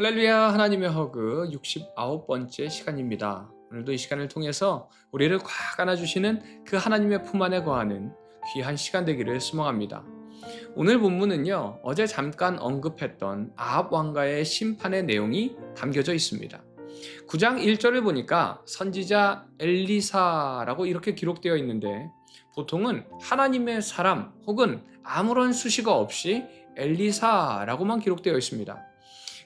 할렐루야. 하나님의 허그 69번째 시간입니다. 오늘도 이 시간을 통해서 우리를 꽉 안아주시는 그 하나님의 품 안에 거하는 귀한 시간 되기를 소망합니다. 오늘 본문은요, 어제 잠깐 언급했던 아합 왕가의 심판의 내용이 담겨져 있습니다. 9장 1절을 보니까 선지자 엘리사라고 이렇게 기록되어 있는데, 보통은 하나님의 사람 혹은 아무런 수식어 없이 엘리사라고만 기록되어 있습니다.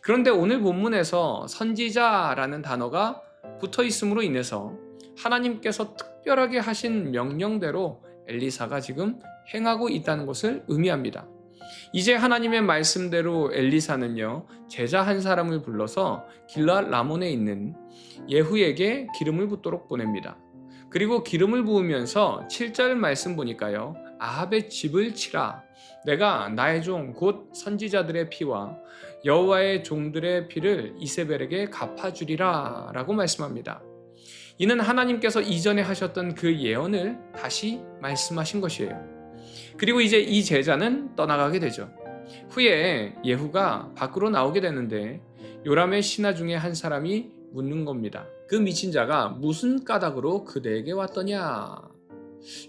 그런데 오늘 본문에서 선지자라는 단어가 붙어 있음으로 인해서 하나님께서 특별하게 하신 명령대로 엘리사가 지금 행하고 있다는 것을 의미합니다. 이제 하나님의 말씀대로 엘리사는요, 제자 한 사람을 불러서 길르앗 라몬에 있는 예후에게 기름을 붓도록 보냅니다. 그리고 기름을 부으면서 7절 말씀 보니까요, 아합의 집을 치라. 내가 나의 종 곧 선지자들의 피와 여호와의 종들의 피를 이세벨에게 갚아주리라 라고 말씀합니다. 이는 하나님께서 이전에 하셨던 그 예언을 다시 말씀하신 것이에요. 그리고 이제 이 제자는 떠나가게 되죠. 후에 예후가 밖으로 나오게 되는데 요람의 신하 중에 한 사람이 묻는 겁니다. 그 미친 자가 무슨 까닭으로 그대에게 왔더냐?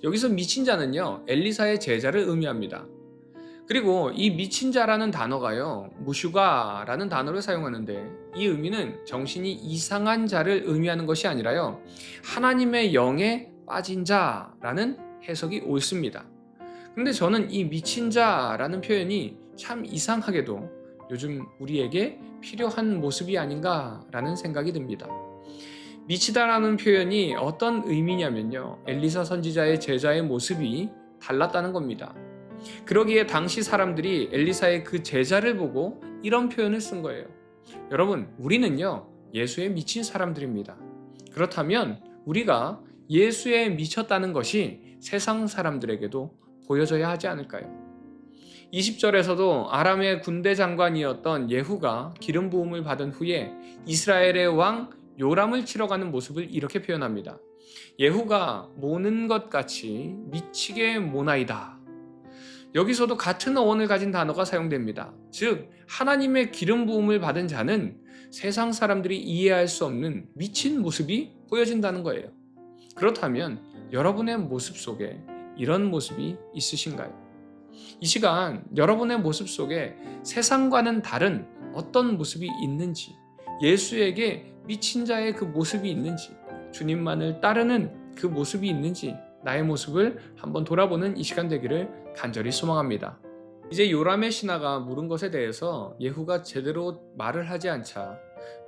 여기서 미친 자는요, 엘리사의 제자를 의미합니다. 그리고 이 미친 자라는 단어가요, 무슈가라는 단어를 사용하는데 이 의미는 정신이 이상한 자를 의미하는 것이 아니라요, 하나님의 영에 빠진 자라는 해석이 옳습니다. 근데 저는 이 미친 자라는 표현이 참 이상하게도 요즘 우리에게 필요한 모습이 아닌가라는 생각이 듭니다. 미치다라는 표현이 어떤 의미냐면요, 엘리사 선지자의 제자의 모습이 달랐다는 겁니다. 그러기에 당시 사람들이 엘리사의 그 제자를 보고 이런 표현을 쓴 거예요. 여러분, 우리는요, 예수에 미친 사람들입니다. 그렇다면 우리가 예수에 미쳤다는 것이 세상 사람들에게도 보여져야 하지 않을까요? 20절에서도 아람의 군대 장관이었던 예후가 기름 부음을 받은 후에 이스라엘의 왕 요람을 치러 가는 모습을 이렇게 표현합니다. 예후가 모는 것 같이 미치게 모나이다. 여기서도 같은 어원을 가진 단어가 사용됩니다. 즉, 하나님의 기름 부음을 받은 자는 세상 사람들이 이해할 수 없는 미친 모습이 보여진다는 거예요. 그렇다면 여러분의 모습 속에 이런 모습이 있으신가요? 이 시간 여러분의 모습 속에 세상과는 다른 어떤 모습이 있는지, 예수에게 미친 자의 그 모습이 있는지, 주님만을 따르는 그 모습이 있는지, 나의 모습을 한번 돌아보는 이 시간 되기를 간절히 소망합니다. 이제 요람의 신하가 물은 것에 대해서 예후가 제대로 말을 하지 않자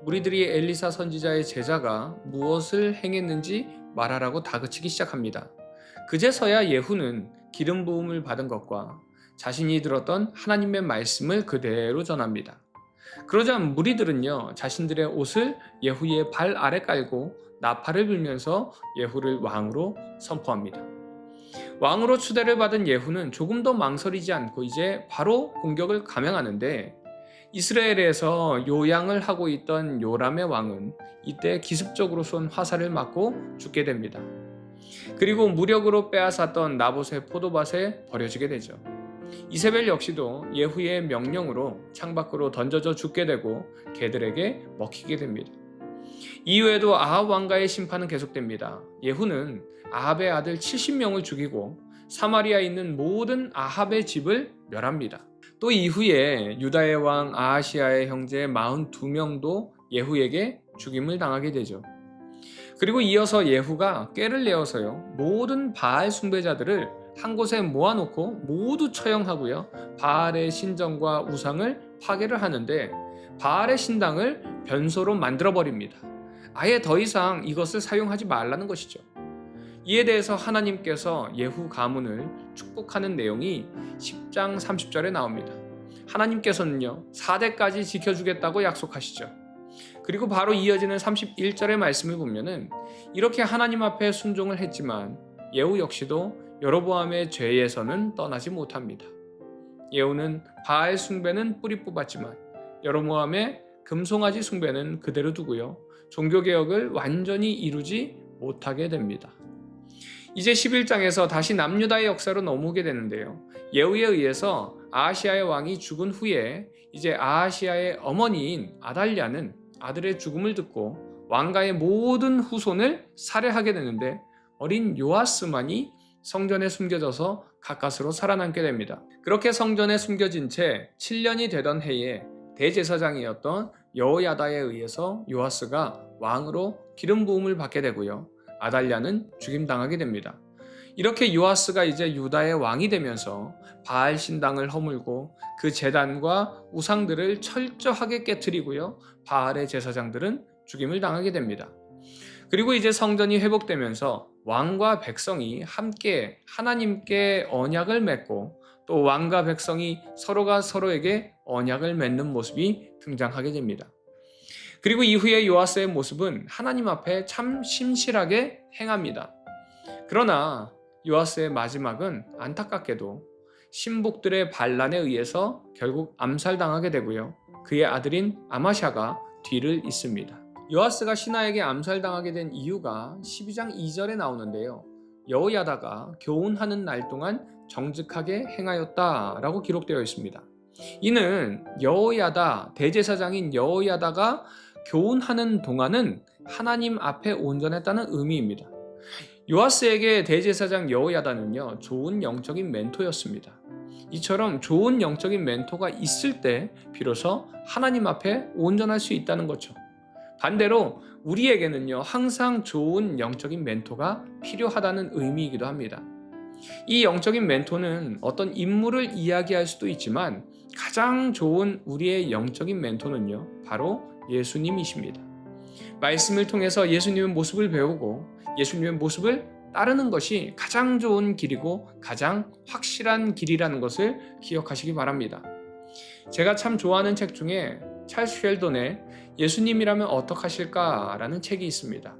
무리들이 엘리사 선지자의 제자가 무엇을 행했는지 말하라고 다그치기 시작합니다. 그제서야 예후는 기름 부음을 받은 것과 자신이 들었던 하나님의 말씀을 그대로 전합니다. 그러자 무리들은요, 자신들의 옷을 예후의 발 아래 깔고 나팔을 불면서 예후를 왕으로 선포합니다. 왕으로 추대를 받은 예후는 조금 더 망설이지 않고 이제 바로 공격을 감행하는데, 이스라엘에서 요양을 하고 있던 요람의 왕은 이때 기습적으로 쏜 화살을 맞고 죽게 됩니다. 그리고 무력으로 빼앗았던 나봇의 포도밭에 버려지게 되죠. 이세벨 역시도 예후의 명령으로 창밖으로 던져져 죽게 되고 개들에게 먹히게 됩니다. 이후에도 아합 왕가의 심판은 계속됩니다. 예후는 아합의 아들 70명을 죽이고 사마리아에 있는 모든 아합의 집을 멸합니다. 또 이후에 유다의 왕 아하시아의 형제 42명도 예후에게 죽임을 당하게 되죠. 그리고 이어서 예후가 꾀를 내어서요, 모든 바알 숭배자들을 한 곳에 모아놓고 모두 처형하고요, 바알의 신전과 우상을 파괴를 하는데 바알의 신당을 변소로 만들어버립니다. 아예 더 이상 이것을 사용하지 말라는 것이죠. 이에 대해서 하나님께서 예후 가문을 축복하는 내용이 10장 30절에 나옵니다. 하나님께서는요, 4대까지 지켜주겠다고 약속하시죠. 그리고 바로 이어지는 31절의 말씀을 보면은 이렇게 하나님 앞에 순종을 했지만 예후 역시도 여로보암의 죄에서는 떠나지 못합니다. 예후는 바알 숭배는 뿌리 뽑았지만 여로보암의 금송아지 숭배는 그대로 두고요, 종교개혁을 완전히 이루지 못하게 됩니다. 이제 11장에서 다시 남유다의 역사로 넘어오게 되는데요, 예후에 의해서 아하시아의 왕이 죽은 후에 이제 아하시아의 어머니인 아달랴는 아들의 죽음을 듣고 왕가의 모든 후손을 살해하게 되는데 어린 요아스만이 성전에 숨겨져서 가까스로 살아남게 됩니다. 그렇게 성전에 숨겨진 채 7년이 되던 해에 대제사장이었던 여호야다에 의해서 요아스가 왕으로 기름 부음을 받게 되고요. 아달랴는 죽임당하게 됩니다. 이렇게 요아스가 이제 유다의 왕이 되면서 바알 신당을 허물고 그 제단과 우상들을 철저하게 깨뜨리고요. 바알의 제사장들은 죽임을 당하게 됩니다. 그리고 이제 성전이 회복되면서 왕과 백성이 함께 하나님께 언약을 맺고 또 왕과 백성이 서로가 서로에게 언약을 맺는 모습이 등장하게 됩니다. 그리고 이후에 요아스의 모습은 하나님 앞에 참 신실하게 행합니다. 그러나 요아스의 마지막은 안타깝게도 신복들의 반란에 의해서 결국 암살당하게 되고요. 그의 아들인 아마샤가 뒤를 잇습니다. 요아스가 신하에게 암살당하게 된 이유가 12장 2절에 나오는데요. 여호야다가 교훈하는 날 동안 정직하게 행하였다라고 기록되어 있습니다. 이는 여호야다, 대제사장인 여호야다가 교훈하는 동안은 하나님 앞에 온전했다는 의미입니다. 요아스에게 대제사장 여호야다는요, 좋은 영적인 멘토였습니다. 이처럼 좋은 영적인 멘토가 있을 때 비로소 하나님 앞에 온전할 수 있다는 거죠. 반대로 우리에게는요, 항상 좋은 영적인 멘토가 필요하다는 의미이기도 합니다. 이 영적인 멘토는 어떤 인물을 이야기할 수도 있지만 가장 좋은 우리의 영적인 멘토는요, 바로 예수님이십니다. 말씀을 통해서 예수님의 모습을 배우고 예수님의 모습을 따르는 것이 가장 좋은 길이고 가장 확실한 길이라는 것을 기억하시기 바랍니다. 제가 참 좋아하는 책 중에 찰스 쉘돈의 예수님이라면 어떡하실까? 라는 책이 있습니다.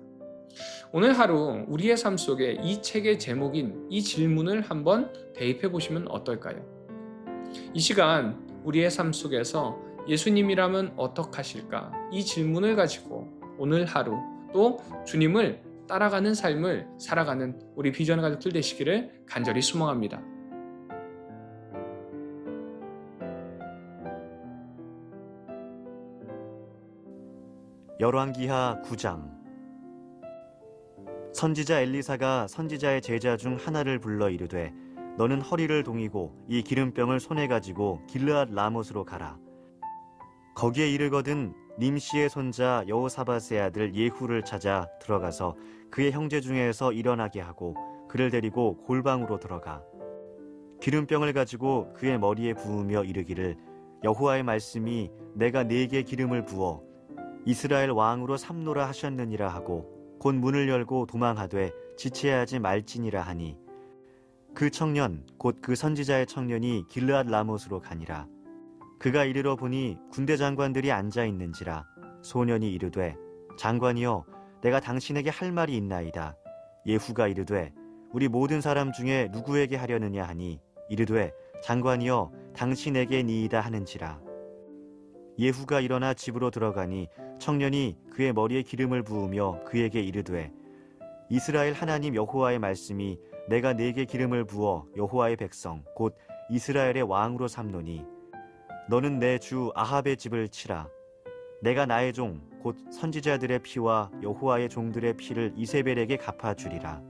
오늘 하루 우리의 삶 속에 이 책의 제목인 이 질문을 한번 대입해 보시면 어떨까요? 이 시간 우리의 삶 속에서 예수님이라면 어떡하실까? 이 질문을 가지고 오늘 하루 또 주님을 따라가는 삶을 살아가는 우리 비전 가족들 되시기를 간절히 소망합니다. 열왕기하 9장. 선지자 엘리사가 선지자의 제자 중 하나를 불러 이르되 너는 허리를 동이고 이 기름병을 손에 가지고 길르앗 라못으로 가라. 거기에 이르거든 님시의 손자 여호사밧의 아들 예후를 찾아 들어가서 그의 형제 중에서 일어나게 하고 그를 데리고 골방으로 들어가. 기름병을 가지고 그의 머리에 부으며 이르기를 여호와의 말씀이 내가 네게 기름을 부어 이스라엘 왕으로 삼노라 하셨느니라 하고 곧 문을 열고 도망하되 지체하지 말지니라 하니 그 청년 곧 그 선지자의 청년이 길르앗 라못으로 가니라. 그가 이르러 보니 군대 장관들이 앉아 있는지라. 소년이 이르되 장관이여 내가 당신에게 할 말이 있나이다. 예후가 이르되 우리 모든 사람 중에 누구에게 하려느냐 하니 이르되 장관이여 당신에게니이다 하는지라. 예후가 일어나 집으로 들어가니 청년이 그의 머리에 기름을 부으며 그에게 이르되 이스라엘 하나님 여호와의 말씀이 내가 네게 기름을 부어 여호와의 백성 곧 이스라엘의 왕으로 삼노니 너는 내 주 아합의 집을 치라. 내가 나의 종 곧 선지자들의 피와 여호와의 종들의 피를 이세벨에게 갚아주리라.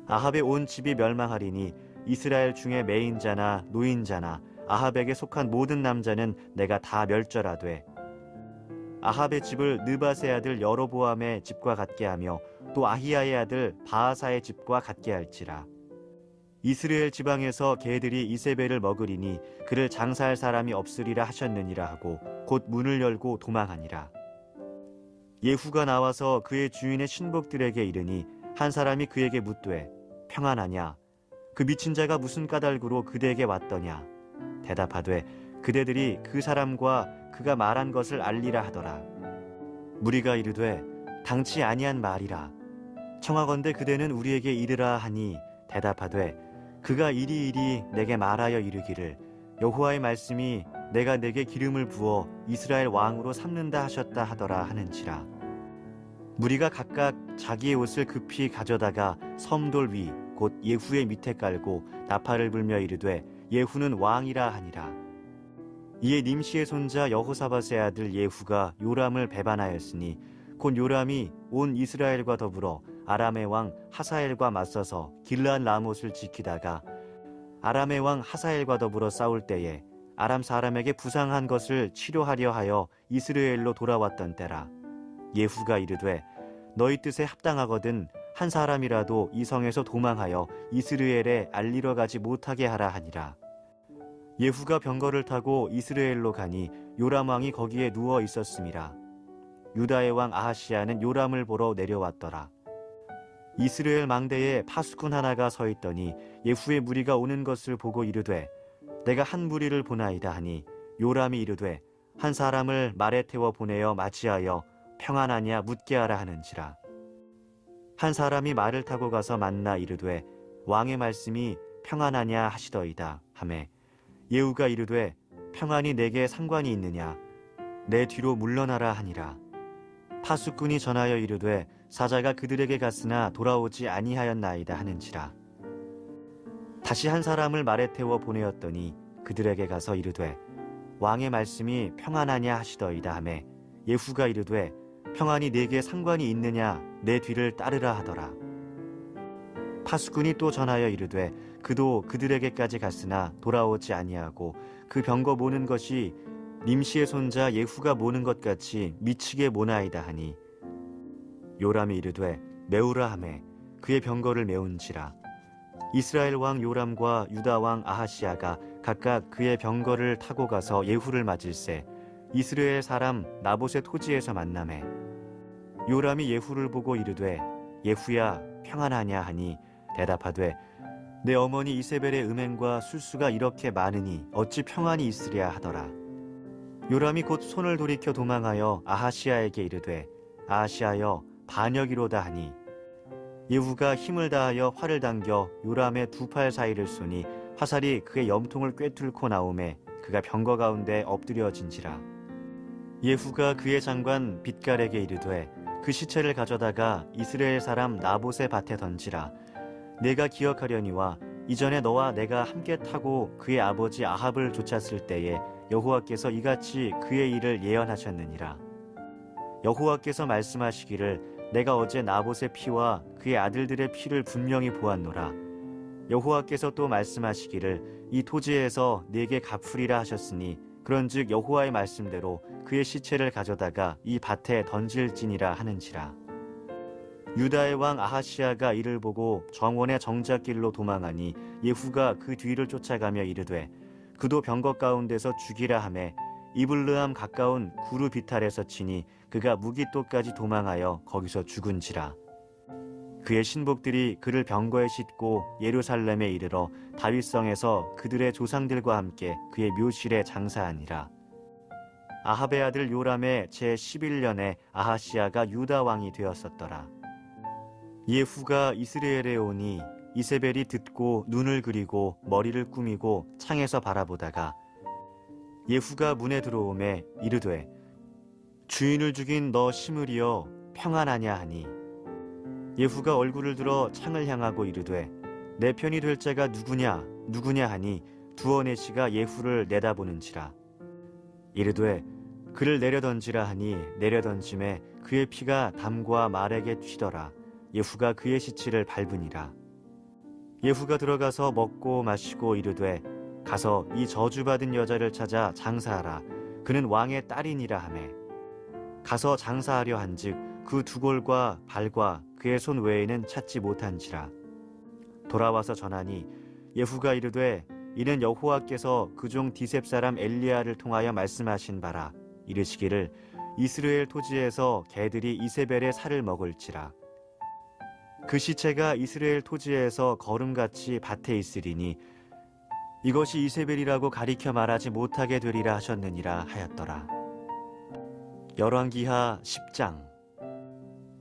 아합의 온 집이 멸망하리니 이스라엘 중에 매인자나 노인자나 아합에게 속한 모든 남자는 내가 다 멸절하되 아합의 집을 느밧의 아들 여로보암의 집과 같게 하며 또 아히야의 아들 바하사의 집과 같게 할지라. 이스라엘 지방에서 개들이 이세벨을 먹으리니 그를 장사할 사람이 없으리라 하셨느니라 하고 곧 문을 열고 도망하니라. 예후가 나와서 그의 주인의 신복들에게 이르니 한 사람이 그에게 묻되 평안하냐? 그 미친 자가 무슨 까닭으로 그대에게 왔더냐? 대답하되 그대들이 그 사람과 그가 말한 것을 알리라 하더라. 무리가 이르되 당치 아니한 말이라. 청하건대 그대는 우리에게 이르라 하니 대답하되 그가 이리이리 내게 말하여 이르기를 여호와의 말씀이 내가 내게 기름을 부어 이스라엘 왕으로 삼는다 하셨다 하더라 하는지라. 무리가 각각 자기의 옷을 급히 가져다가 섬돌 위 곧 예후의 밑에 깔고 나팔을 불며 이르되 예후는 왕이라 하니라. 이에 님시의 손자 여호사밧의 아들 예후가 요람을 배반하였으니 곧 요람이 온 이스라엘과 더불어 아람의 왕 하사엘과 맞서서 길르앗 라못을 지키다가 아람의 왕 하사엘과 더불어 싸울 때에 아람 사람에게 부상한 것을 치료하려 하여 이스라엘로 돌아왔던 때라. 예후가 이르되 너희 뜻에 합당하거든 한 사람이라도 이 성에서 도망하여 이스라엘에 알리러 가지 못하게 하라 하니라. 예후가 병거를 타고 이스라엘로 가니 요람 왕이 거기에 누워 있었음이라. 유다의 왕 아하시야는 요람을 보러 내려왔더라. 이스라엘 망대에 파수꾼 하나가 서 있더니 예후의 무리가 오는 것을 보고 이르되 내가 한 무리를 보나이다 하니 요람이 이르되 한 사람을 말에 태워 보내어 맞이하여 평안하냐 묻게 하라 하는지라. 한 사람이 말을 타고 가서 만나 이르되 왕의 말씀이 평안하냐 하시더이다 하매 예후가 이르되 평안이 내게 상관이 있느냐 내 뒤로 물러나라 하니라. 파수꾼이 전하여 이르되 사자가 그들에게 갔으나 돌아오지 아니하였나이다 하는지라. 다시 한 사람을 말에 태워 보내었더니 그들에게 가서 이르되 왕의 말씀이 평안하냐 하시더이다 하매 예후가 이르되 평안이 내게 상관이 있느냐 내 뒤를 따르라 하더라. 파수꾼이 또 전하여 이르되 그도 그들에게까지 갔으나 돌아오지 아니하고 그 병거 모는 것이 님시의 손자 예후가 모는 것 같이 미치게 모나이다 하니 요람이 이르되 메우라 하매 그의 병거를 메운지라. 이스라엘 왕 요람과 유다 왕 아하시야가 각각 그의 병거를 타고 가서 예후를 맞을세 이스라엘 사람 나봇의 토지에서 만나매 요람이 예후를 보고 이르되 예후야 평안하냐 하니 대답하되 내 어머니 이세벨의 음행과 술수가 이렇게 많으니 어찌 평안이 있으랴 하더라. 요람이 곧 손을 돌이켜 도망하여 아하시야에게 이르되 아하시야여 반역이로다 하니 예후가 힘을 다하여 활을 당겨 요람의 두 팔 사이를 쏘니 화살이 그의 염통을 꿰뚫고 나오매 그가 병거 가운데 엎드려진지라. 예후가 그의 장관 빛갈에게 이르되 그 시체를 가져다가 이스라엘 사람 나봇의 밭에 던지라. 내가 기억하려니와 이전에 너와 내가 함께 타고 그의 아버지 아합을 쫓았을 때에 여호와께서 이같이 그의 일을 예언하셨느니라. 여호와께서 말씀하시기를 내가 어제 나봇의 피와 그의 아들들의 피를 분명히 보았노라. 여호와께서 또 말씀하시기를 이 토지에서 네게 갚으리라 하셨으니 그런즉 여호와의 말씀대로 그의 시체를 가져다가 이 밭에 던질지니라 하는지라. 유다의 왕 아하시야가 이를 보고 정원의 정작길로 도망하니 예후가 그 뒤를 쫓아가며 이르되 그도 병거 가운데서 죽이라 하매 이블르함 가까운 구르 비탈에서 치니 그가 무기토까지 도망하여 거기서 죽은지라. 그의 신복들이 그를 병거에 싣고 예루살렘에 이르러 다윗성에서 그들의 조상들과 함께 그의 묘실에 장사하니라. 아합의 아들 요람의 제11년에 아하시야가 유다 왕이 되었었더라. 예후가 이스라엘에 오니 이세벨이 듣고 눈을 그리고 머리를 꾸미고 창에서 바라보다가 예후가 문에 들어오매 이르되 주인을 죽인 너 시므리여 평안하냐 하니 예후가 얼굴을 들어 창을 향하고 이르되 내 편이 될 자가 누구냐 하니 두어 내시가 예후를 내다보는지라. 이르되 그를 내려던지라 하니 내려던짐에 그의 피가 담과 말에게 튀더라. 예후가 그의 시체를 밟으니라. 예후가 들어가서 먹고 마시고 이르되 가서 이 저주받은 여자를 찾아 장사하라. 그는 왕의 딸이니라 하매 가서 장사하려 한즉 그 두 골과 발과 그의 손 외에는 찾지 못한지라. 돌아와서 전하니 예후가 이르되 이는 여호와께서 그종 디셉 사람 엘리야를 통하여 말씀하신 바라. 이르시기를 이스라엘 토지에서 개들이 이세벨의 살을 먹을지라. 그 시체가 이스라엘 토지에서 거름같이 밭에 있으리니 이것이 이세벨이라고 가리켜 말하지 못하게 되리라 하셨느니라 하였더라. 열왕기하 10장.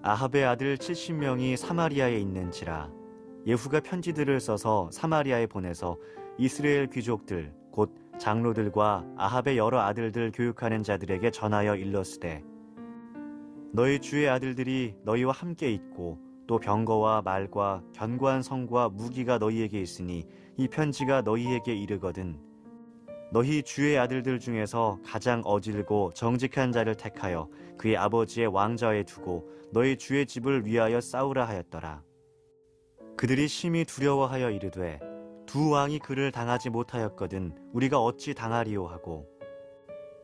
아합의 아들 70명이 사마리아에 있는지라. 예후가 편지들을 써서 사마리아에 보내서 이스라엘 귀족들 곧 장로들과 아합의 여러 아들들 교육하는 자들에게 전하여 일렀으되 너희 주의 아들들이 너희와 함께 있고 또 병거와 말과 견고한 성과 무기가 너희에게 있으니 이 편지가 너희에게 이르거든 너희 주의 아들들 중에서 가장 어질고 정직한 자를 택하여 그의 아버지의 왕좌에 두고 너희 주의 집을 위하여 싸우라 하였더라. 그들이 심히 두려워하여 이르되 두 왕이 그를 당하지 못하였거든 우리가 어찌 당하리요 하고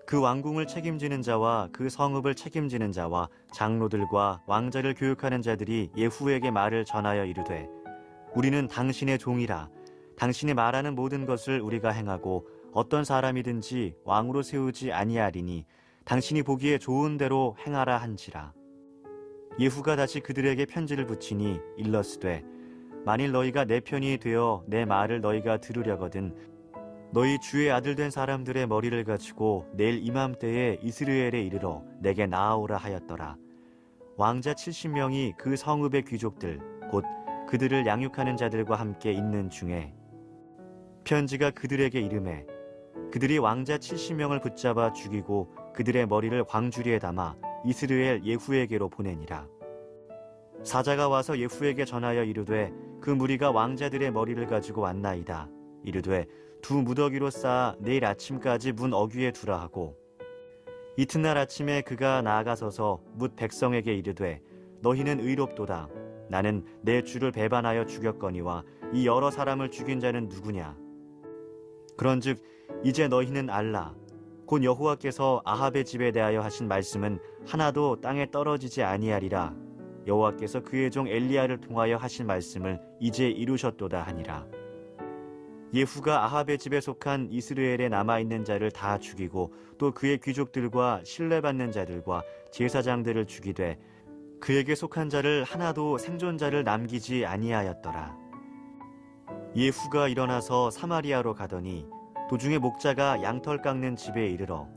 그 왕궁을 책임지는 자와 그 성읍을 책임지는 자와 장로들과 왕자를 교육하는 자들이 예후에게 말을 전하여 이르되 우리는 당신의 종이라 당신이 말하는 모든 것을 우리가 행하고 어떤 사람이든지 왕으로 세우지 아니하리니 당신이 보기에 좋은 대로 행하라 한지라. 예후가 다시 그들에게 편지를 붙이니 일러스되 만일 너희가 내 편이 되어 내 말을 너희가 들으려거든 너희 주의 아들 된 사람들의 머리를 가지고 내일 이맘때에 이스라엘에 이르러 내게 나아오라 하였더라. 왕자 70명이 그 성읍의 귀족들 곧 그들을 양육하는 자들과 함께 있는 중에 편지가 그들에게 이르매 그들이 왕자 70명을 붙잡아 죽이고 그들의 머리를 광주리에 담아 이스라엘 예후에게로 보내니라. 사자가 와서 예후에게 전하여 이르되 그 무리가 왕자들의 머리를 가지고 왔나이다. 이르되 두 무더기로 쌓아 내일 아침까지 문 어귀에 두라 하고 이튿날 아침에 그가 나아가서서 뭇 백성에게 이르되 너희는 의롭도다. 나는 내 주를 배반하여 죽였거니와 이 여러 사람을 죽인 자는 누구냐. 그런즉 이제 너희는 알라. 곧 여호와께서 아합의 집에 대하여 하신 말씀은 하나도 땅에 떨어지지 아니하리라. 여호와께서 그의 종 엘리야를 통하여 하신 말씀을 이제 이루셨도다 하니라. 예후가 아합의 집에 속한 이스라엘에 남아있는 자를 다 죽이고 또 그의 귀족들과 신뢰받는 자들과 제사장들을 죽이되 그에게 속한 자를 하나도 생존자를 남기지 아니하였더라. 예후가 일어나서 사마리아로 가더니 도중에 목자가 양털 깎는 집에 이르러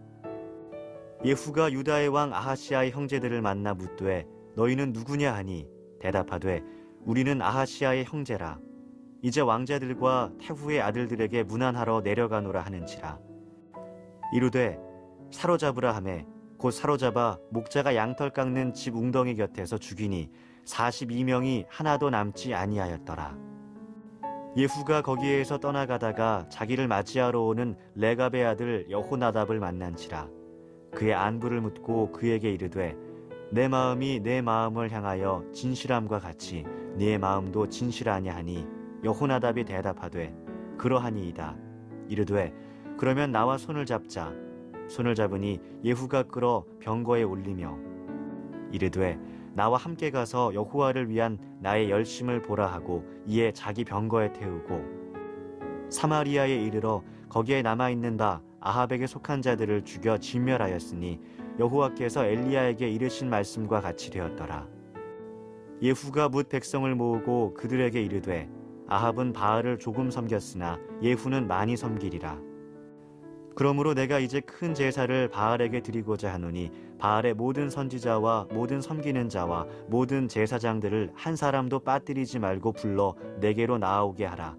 예후가 유다의 왕 아하시아의 형제들을 만나 묻되 너희는 누구냐 하니 대답하되 우리는 아하시아의 형제라. 이제 왕자들과 태후의 아들들에게 문안하러 내려가노라 하는지라. 이르되 사로잡으라 하매 곧 사로잡아 목자가 양털 깎는 집 웅덩이 곁에서 죽이니 42명이 하나도 남지 아니하였더라. 예후가 거기에서 떠나가다가 자기를 맞이하러 오는 레갑의 아들 여호나답을 만난지라. 그의 안부를 묻고 그에게 이르되 내 마음이 내 마음을 향하여 진실함과 같이 네 마음도 진실하냐 하니 여호나답이 대답하되 그러하니이다. 이르되 그러면 나와 손을 잡자. 손을 잡으니 예후가 끌어 병거에 올리며 이르되 나와 함께 가서 여호와를 위한 나의 열심을 보라 하고 이에 자기 병거에 태우고 사마리아에 이르러 거기에 남아있는 바 아합에게 속한 자들을 죽여 진멸하였으니 여호와께서 엘리야에게 이르신 말씀과 같이 되었더라. 예후가 뭇 백성을 모으고 그들에게 이르되 아합은 바알을 조금 섬겼으나 예후는 많이 섬기리라. 그러므로 내가 이제 큰 제사를 바알에게 드리고자 하노니 바알의 모든 선지자와 모든 섬기는 자와 모든 제사장들을 한 사람도 빠뜨리지 말고 불러 내게로 나아오게 하라.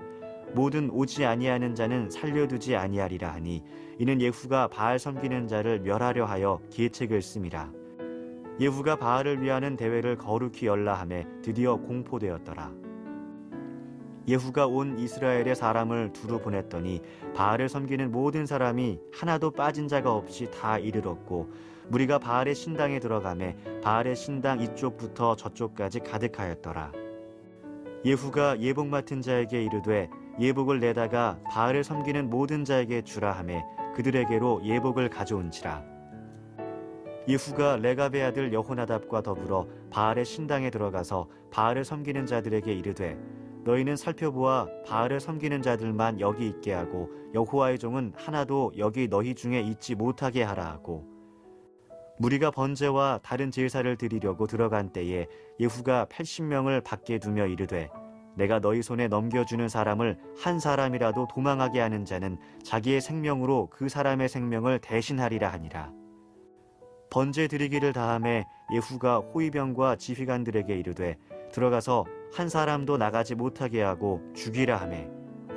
모든 오지 아니하는 자는 살려두지 아니하리라 하니 이는 예후가 바알 섬기는 자를 멸하려 하여 계책을 씀이라. 예후가 바알을 위하는 대회를 거룩히 열라 하매 드디어 공포되었더라. 예후가 온 이스라엘의 사람을 두루 보냈더니 바알을 섬기는 모든 사람이 하나도 빠진 자가 없이 다 이르렀고 무리가 바알의 신당에 들어가매 바알의 신당 이쪽부터 저쪽까지 가득하였더라. 예후가 예복 맡은 자에게 이르되 예복을 내다가 바알을 섬기는 모든 자에게 주라 하매 그들에게로 예복을 가져온지라. 예후가 레갑의 아들 여호나답과 더불어 바알의 신당에 들어가서 바알을 섬기는 자들에게 이르되 너희는 살펴보아 바알을 섬기는 자들만 여기 있게 하고 여호와의 종은 하나도 여기 너희 중에 있지 못하게 하라 하고 무리가 번제와 다른 제사를 드리려고 들어간 때에 예후가 80명을 밖에 두며 이르되 내가 너희 손에 넘겨주는 사람을 한 사람이라도 도망하게 하는 자는 자기의 생명으로 그 사람의 생명을 대신하리라 하니라. 번제 드리기를 다함에 예후가 호위병과 지휘관들에게 이르되 들어가서 한 사람도 나가지 못하게 하고 죽이라 하매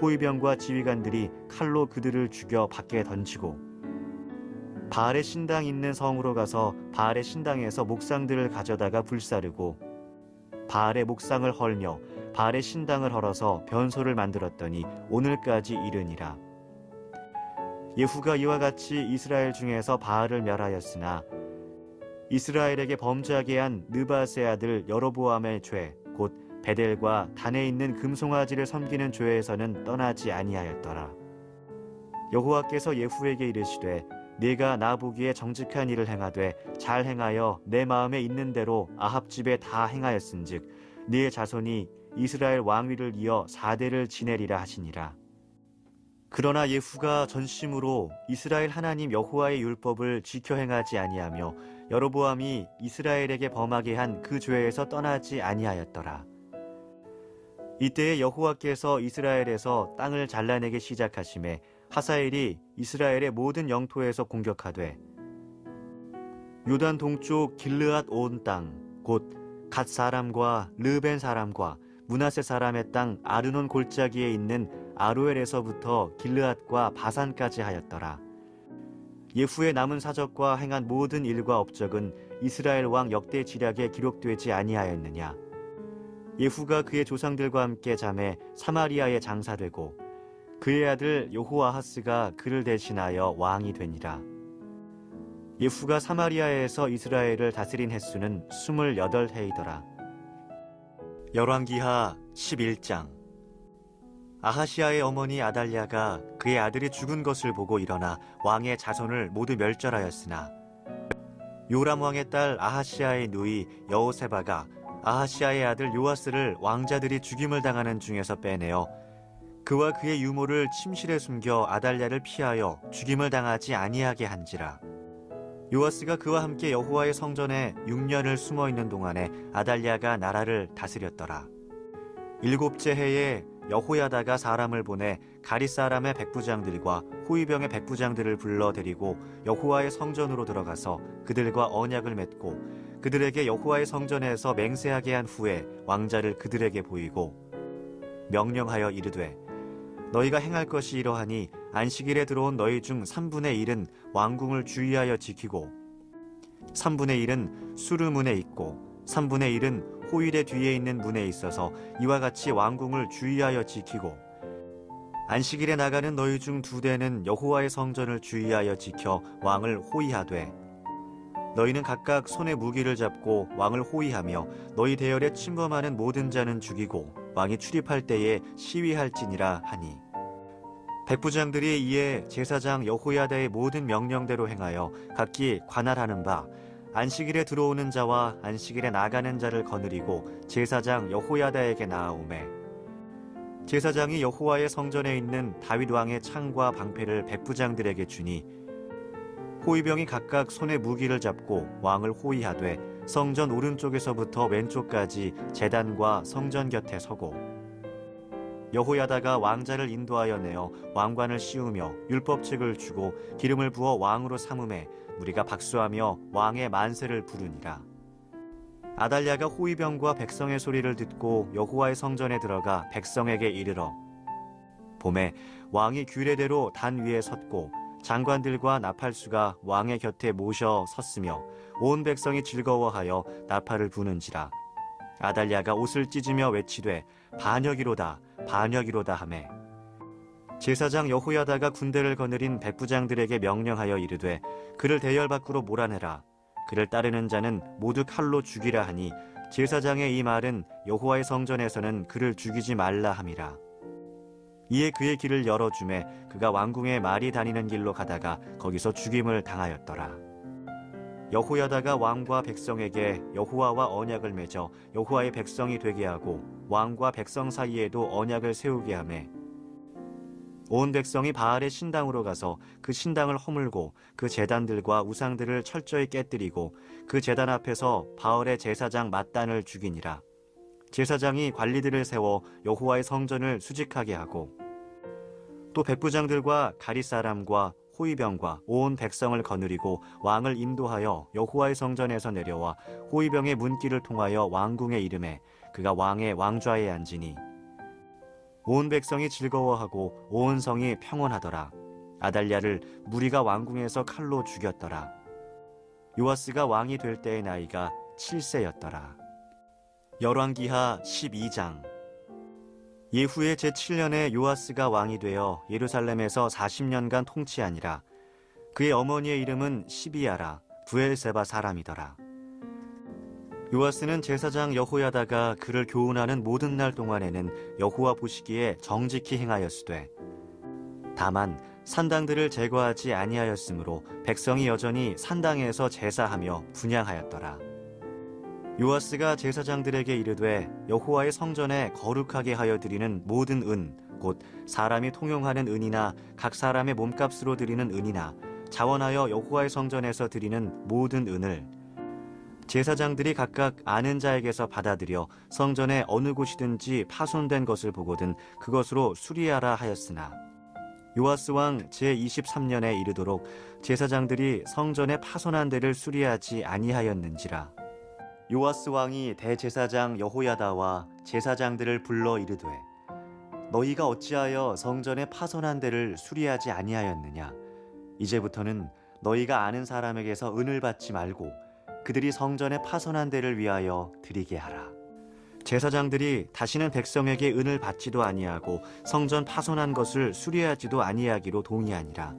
호위병과 지휘관들이 칼로 그들을 죽여 밖에 던지고 바알의 신당 있는 성으로 가서 바알의 신당에서 목상들을 가져다가 불사르고 바알의 목상을 헐며 바알의 신당을 헐어서 변소를 만들었더니 오늘까지 이르니라. 예후가 이와 같이 이스라엘 중에서 바알을 멸하였으나 이스라엘에게 범죄하게 한 느밧의 아들 여로보암의 죄 곧 베델과 단에 있는 금송아지를 섬기는 죄에서는 떠나지 아니하였더라. 여호와께서 예후에게 이르시되 네가 나 보기에 정직한 일을 행하되 잘 행하여 내 마음에 있는 대로 아합 집에 다 행하였은즉 네 자손이 이스라엘 왕위를 이어 4대를 지내리라 하시니라. 그러나 예후가 전심으로 이스라엘 하나님 여호와의 율법을 지켜 행하지 아니하며 여로보암이 이스라엘에게 범하게 한 그 죄에서 떠나지 아니하였더라. 이때에 여호와께서 이스라엘에서 땅을 잘라내기 시작하심에 하사엘이 이스라엘의 모든 영토에서 공격하되 요단 동쪽 길르앗 온 땅 곧 갓 사람과 르벤 사람과 므낫세 사람의 땅 아르논 골짜기에 있는 아로엘에서부터 길르앗과 바산까지 하였더라. 예후의 남은 사적과 행한 모든 일과 업적은 이스라엘 왕 역대 지략에 기록되지 아니하였느냐. 예후가 그의 조상들과 함께 잠에 사마리아에 장사되고 그의 아들 여호아하스가 그를 대신하여 왕이 되니라. 예후가 사마리아에서 이스라엘을 다스린 횟수는 28해이더라. 열왕기하 11장. 아하시아의 어머니 아달랴가 그의 아들이 죽은 것을 보고 일어나 왕의 자손을 모두 멸절하였으나 요람 왕의 딸 아하시아의 누이 여호세바가 아하시아의 아들 요아스를 왕자들이 죽임을 당하는 중에서 빼내어 그와 그의 유모를 침실에 숨겨 아달랴를 피하여 죽임을 당하지 아니하게 한지라. 요아스가 그와 함께 여호와의 성전에 6년을 숨어 있는 동안에 아달랴가 나라를 다스렸더라. 7째 해에 여호야다가 사람을 보내 가릿 사람의 백부장들과 호위병의 백부장들을 불러 데리고 여호와의 성전으로 들어가서 그들과 언약을 맺고 그들에게 여호와의 성전에서 맹세하게 한 후에 왕자를 그들에게 보이고 명령하여 이르되 너희가 행할 것이 이러하니 안식일에 들어온 너희 중 3분의 1은 왕궁을 주의하여 지키고 3분의 1은 수르문에 있고 3분의 1은 호일의 뒤에 있는 문에 있어서 이와 같이 왕궁을 주의하여 지키고 안식일에 나가는 너희 중 2대는 여호와의 성전을 주의하여 지켜 왕을 호위하되 너희는 각각 손에 무기를 잡고 왕을 호위하며 너희 대열에 침범하는 모든 자는 죽이고 왕이 출입할 때에 시위할지니라 하니 백부장들이 이에 제사장 여호야다의 모든 명령대로 행하여 각기 관할하는 바 안식일에 들어오는 자와 안식일에 나가는 자를 거느리고 제사장 여호야다에게 나아오매 제사장이 여호와의 성전에 있는 다윗 왕의 창과 방패를 백부장들에게 주니 호위병이 각각 손에 무기를 잡고 왕을 호위하되 성전 오른쪽에서부터 왼쪽까지 제단과 성전 곁에 서고 여호야다가 왕자를 인도하여 내어 왕관을 씌우며 율법책을 주고 기름을 부어 왕으로 삼음에 우리가 박수하며 왕의 만세를 부르니라. 아달랴가 호위병과 백성의 소리를 듣고 여호와의 성전에 들어가 백성에게 이르러 봄에 왕이 규례대로 단 위에 섰고 장관들과 나팔수가 왕의 곁에 모셔 섰으며 온 백성이 즐거워하여 나팔을 부는지라. 아달랴가 옷을 찢으며 외치되 반역이로다 반역이로다 하매 제사장 여호야다가 군대를 거느린 백부장들에게 명령하여 이르되 그를 대열 밖으로 몰아내라. 그를 따르는 자는 모두 칼로 죽이라 하니 제사장의 이 말은 여호와의 성전에서는 그를 죽이지 말라 함이라. 이에 그의 길을 열어주매 그가 왕궁에 말이 다니는 길로 가다가 거기서 죽임을 당하였더라. 여호야다가 왕과 백성에게 여호와와 언약을 맺어 여호와의 백성이 되게 하고 왕과 백성 사이에도 언약을 세우게 하매 온 백성이 바알의 신당으로 가서 그 신당을 허물고 그 제단들과 우상들을 철저히 깨뜨리고 그 제단 앞에서 바알의 제사장 맏단을 죽이니라. 제사장이 관리들을 세워 여호와의 성전을 수직하게 하고 또 백부장들과 가릿 사람과 호위병과 온 백성을 거느리고 왕을 인도하여 여호와의 성전에서 내려와 호위병의 문길을 통하여 왕궁에 이르매 그가 왕의 왕좌에 앉으니 온 백성이 즐거워하고 온 성이 평온하더라. 아달랴를 무리가 왕궁에서 칼로 죽였더라. 요아스가 왕이 될 때의 나이가 7세였더라. 열왕기하 12장. 예후의 제7년에 요아스가 왕이 되어 예루살렘에서 40년간 통치하니라. 그의 어머니의 이름은 시비야라. 부엘세바 사람이더라. 요아스는 제사장 여호야다가 그를 교훈하는 모든 날 동안에는 여호와 보시기에 정직히 행하였으되, 다만 산당들을 제거하지 아니하였으므로 백성이 여전히 산당에서 제사하며 분향하였더라. 요아스가 제사장들에게 이르되 여호와의 성전에 거룩하게 하여 드리는 모든 은, 곧 사람이 통용하는 은이나 각 사람의 몸값으로 드리는 은이나 자원하여 여호와의 성전에서 드리는 모든 은을 제사장들이 각각 아는 자에게서 받아들여 성전의 어느 곳이든지 파손된 것을 보거든 그것으로 수리하라 하였으나, 요아스 왕 제23년에 이르도록 제사장들이 성전의 파손한 데를 수리하지 아니하였는지라. 요아스 왕이 대제사장 여호야다와 제사장들을 불러 이르되, 너희가 어찌하여 성전의 파손한 데를 수리하지 아니하였느냐? 이제부터는 너희가 아는 사람에게서 은을 받지 말고 그들이 성전의 파손한 데를 위하여 드리게 하라. 제사장들이 다시는 백성에게 은을 받지도 아니하고 성전 파손한 것을 수리하지도 아니하기로 동의하니라.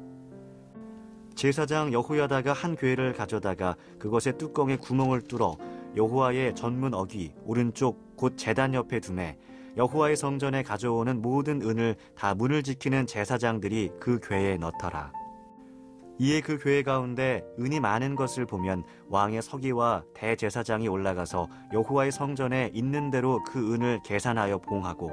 제사장 여호야다가 한 궤를 가져다가 그것의 뚜껑에 구멍을 뚫어 여호와의 전문 어귀 오른쪽 곧 제단 옆에 두매 여호와의 성전에 가져오는 모든 은을 다 문을 지키는 제사장들이 그 궤에 넣더라. 이에 그 궤 가운데 은이 많은 것을 보면 왕의 서기와 대제사장이 올라가서 여호와의 성전에 있는 대로 그 은을 계산하여 봉하고,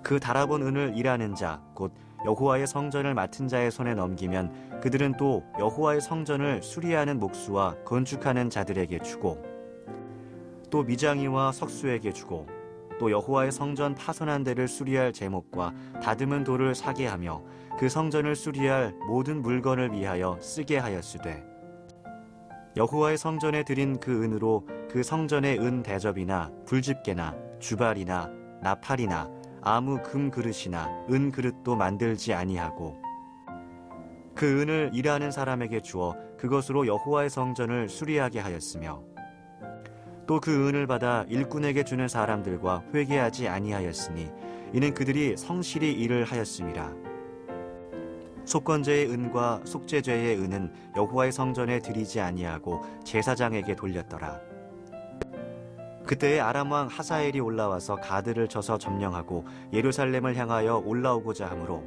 그 달아본 은을 일하는 자 곧 여호와의 성전을 맡은 자의 손에 넘기면 그들은 또 여호와의 성전을 수리하는 목수와 건축하는 자들에게 주고, 또 미장이와 석수에게 주고, 또 여호와의 성전 파손한 데를 수리할 제목과 다듬은 돌을 사게 하며 그 성전을 수리할 모든 물건을 위하여 쓰게 하였으되, 여호와의 성전에 드린 그 은으로 그 성전의 은 대접이나 불집게나 주발이나 나팔이나 아무 금 그릇이나 은 그릇도 만들지 아니하고, 그 은을 일하는 사람에게 주어 그것으로 여호와의 성전을 수리하게 하였으며, 또 그 은을 받아 일꾼에게 주는 사람들과 회개하지 아니하였으니 이는 그들이 성실히 일을 하였음이라. 속건제의 은과 속죄제의 은은 여호와의 성전에 드리지 아니하고 제사장에게 돌렸더라. 그때에 아람 왕 하사엘이 올라와서 가드를 쳐서 점령하고 예루살렘을 향하여 올라오고자 하므로,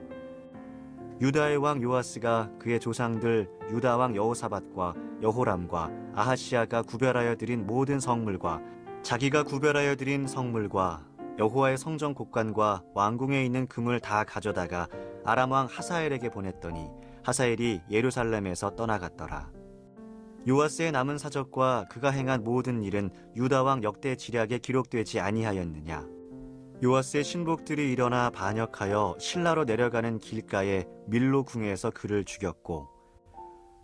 유다의 왕 요아스가 그의 조상들 유다 왕 여호사밧과 여호람과 아하시아가 구별하여 드린 모든 성물과 자기가 구별하여 드린 성물과 여호와의 성전 곡관과 왕궁에 있는 금을 다 가져다가 아람 왕 하사엘에게 보냈더니 하사엘이 예루살렘에서 떠나갔더라. 요아스의 남은 사적과 그가 행한 모든 일은 유다 왕 역대 지략에 기록되지 아니하였느냐? 요아스의 신복들이 일어나 반역하여 실라로 내려가는 길가에 밀로 궁에서 그를 죽였고,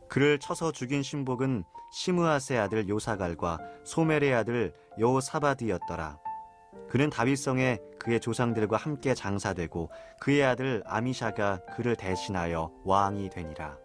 그를 쳐서 죽인 신복은 시므아스의 아들 요사갈과 소멜의 아들 여호사밧이었더라. 그는 다윗성에 그의 조상들과 함께 장사되고 그의 아들 아미샤가 그를 대신하여 왕이 되니라.